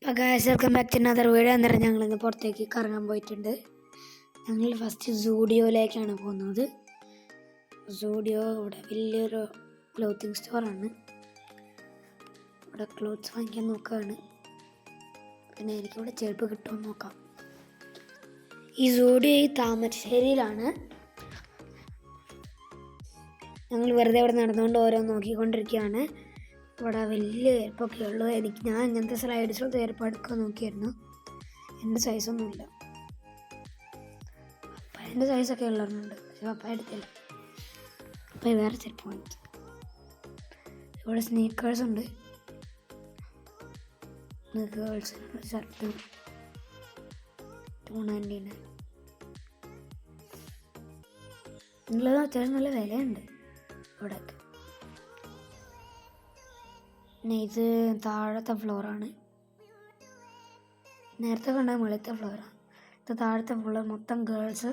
അപ്പോൾ guys welcome back to another video. അന്നേരം ഞങ്ങളിന്ന് പുറത്തേക്ക് കറങ്ങാൻ പോയിട്ടുണ്ട്. ഞങ്ങൾ ഫസ്റ്റ് സൂഡിയോയിലേക്കാണ് പോകുന്നത്. സൂഡിയോ ഇവിടെ വലിയൊരു ക്ലോത്തിങ് സ്റ്റോറാണ്. ഇവിടെ ക്ലോത്ത്സ് വാങ്ങിക്കാൻ നോക്കുകയാണ്. പിന്നെ എനിക്കിവിടെ ചെരുപ്പ് കിട്ടുമെന്ന് നോക്കാം. ഈ സൂഡിയോ ഈ താമരശ്ശേരിയിലാണ്. ഞങ്ങൾ വെറുതെ ഇവിടെ നടന്നുകൊണ്ട് ഓരോ നോക്കിക്കൊണ്ടിരിക്കുകയാണ്. ഇവിടെ വലിയ ചെരുപ്പൊക്കെ ഉള്ളൂ. ഞാൻ ഇങ്ങനത്തെ സ്ലൈഡ്സിലത്തെ ചെരുപ്പ് എടുക്കാൻ നോക്കിയായിരുന്നു. എൻ്റെ സൈസൊന്നുമില്ല. പപ്പായൻ്റെ സൈസൊക്കെ ഉള്ളവരുണ്ട്, പക്ഷെ പപ്പായ എടുത്തില്ല. പപ്പായ വേറെ ചെരുപ്പ് വാങ്ങിച്ചു. ഇവിടെ സ്നീക്കേഴ്സ് ഉണ്ട്, ഗേൾസിനുള്ള ഷർട്ട് 299. ഉള്ളത് അത്യാവശ്യം നല്ല വിലയുണ്ട് ഇവിടെയൊക്കെ. പിന്നെ ഇത് താഴത്തെ ഫ്ലോറാണ്. നേരത്തെ കണ്ട മുകളിലത്തെ ഫ്ലോറാണ്. ഇത് താഴത്തെ ഫ്ലോർ മൊത്തം ഗേൾസ്.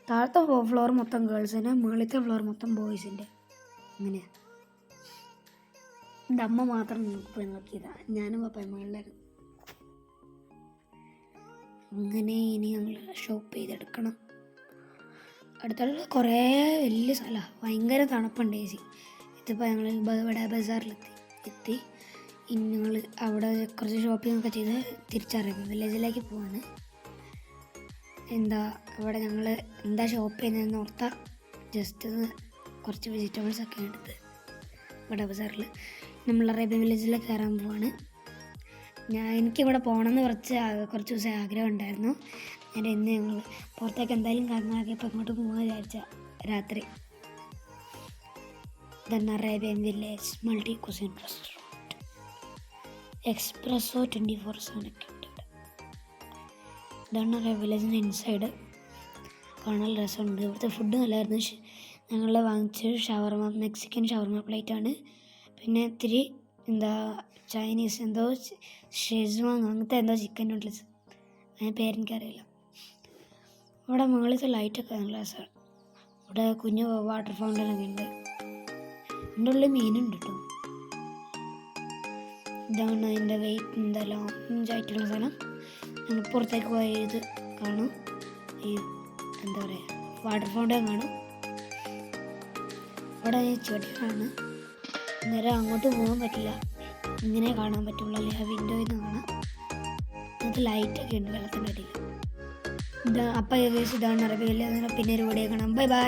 താഴത്തെ ഫ്ലോർ മൊത്തം ഗേൾസിൻ്റെ, മുകളിലത്തെ ഫ്ലോർ മൊത്തം ബോയ്സിൻ്റെ. അങ്ങനെയാണ്. എൻ്റെ അമ്മ മാത്രം പോയി നോക്കിയതാണ്. ഞാനും പപ്പായ മുകളിലായിരുന്നു. അങ്ങനെ ഇനി ഞങ്ങൾ ഷോപ്പ് ചെയ്തെടുക്കണം. അടുത്തുള്ള കുറേ വലിയ സ്ഥലമാണ്. ഭയങ്കര തണുപ്പുണ്ട്. AC ഇതിപ്പോൾ ഞങ്ങൾ ഇവിടെ ബസാറിലെത്തി. ഇനി ഞങ്ങൾ അവിടെ കുറച്ച് ഷോപ്പിംഗ് ഒക്കെ ചെയ്ത് തിരിച്ചറിയാം വില്ലേജിലേക്ക് പോവാണ്. ഇവിടെ ഞങ്ങൾ എന്താ ഷോപ്പ് ചെയ്യുന്നതെന്ന് ഓർത്താൽ ജസ്റ്റ് കുറച്ച് വെജിറ്റബിൾസൊക്കെ എടുത്ത് ഇവിടെ ബസാറിൽ നമ്മൾ അറേബ്യൻ വില്ലേജിലേക്ക് കയറാൻ പോവാണ്. എനിക്കിവിടെ പോകണമെന്ന് കുറച്ച് ദിവസം ആഗ്രഹം ഉണ്ടായിരുന്നു. ഇന്ന് ഞങ്ങൾ പുറത്തേക്ക് എന്തായാലും കറങ്ങാക്കിയപ്പോൾ ഇങ്ങോട്ട് പോകാൻ വിചാരിച്ച രാത്രി. Arabian village multi cuisine restaurant, espresso 24/7 ഒക്കെ ഉണ്ട് ഇവിടെ. ഇതാണ് അറേബ്യൻ വില്ലേജിൻ്റെ ഇൻസൈഡ്. കാണാൻ രസമുണ്ട്. ഇവിടുത്തെ ഫുഡ് നല്ലതായിരുന്നു. ഞങ്ങൾ വാങ്ങിച്ച ഷവർമ, മെക്സിക്കൻ ഷവർമ പ്ലേറ്റാണ്. പിന്നെ ഇത്തിരി ചൈനീസ് ഷെസ്വാങ് അങ്ങനത്തെ ചിക്കൻ നൂഡിൽസ്, അതിന് പേരെനിക്കറിയില്ല. ഇവിടെ മുകളിലത്തെ ലൈറ്റൊക്കെ നല്ല രസമാണ്. ഇവിടെ കുഞ്ഞു വാട്ടർ ഫൗണ്ടനൊക്കെ ഉണ്ട്. എൻ്റെ ഉള്ളിൽ മീനുണ്ട് കേട്ടോ. ഇതാണ് അതിൻ്റെ വെയിറ്റ് ലോഞ്ചായിട്ടുള്ള സ്ഥലം. ഞങ്ങൾ പുറത്തേക്ക് പോയത് കാണും. ഈ വാട്ടർ ഫൗണ്ടൻ കാണും. ഇവിടെ ചെടികളാണ്. നേരെ അങ്ങോട്ട് പോകാൻ പറ്റില്ല, ഇങ്ങനെ കാണാൻ പറ്റുള്ളൂ. അല്ലെങ്കിൽ ആ വിൻഡോയിൽ നിന്ന് കാണാം. അത് ലൈറ്റൊക്കെ ഉണ്ട് വെള്ളത്തിൻ്റെ അടിയിൽ. അപ്പം ഇതാണ് അറബിയിൽ. പിന്നെ ഒരു വീഡിയോ കാണാം. Bye bye.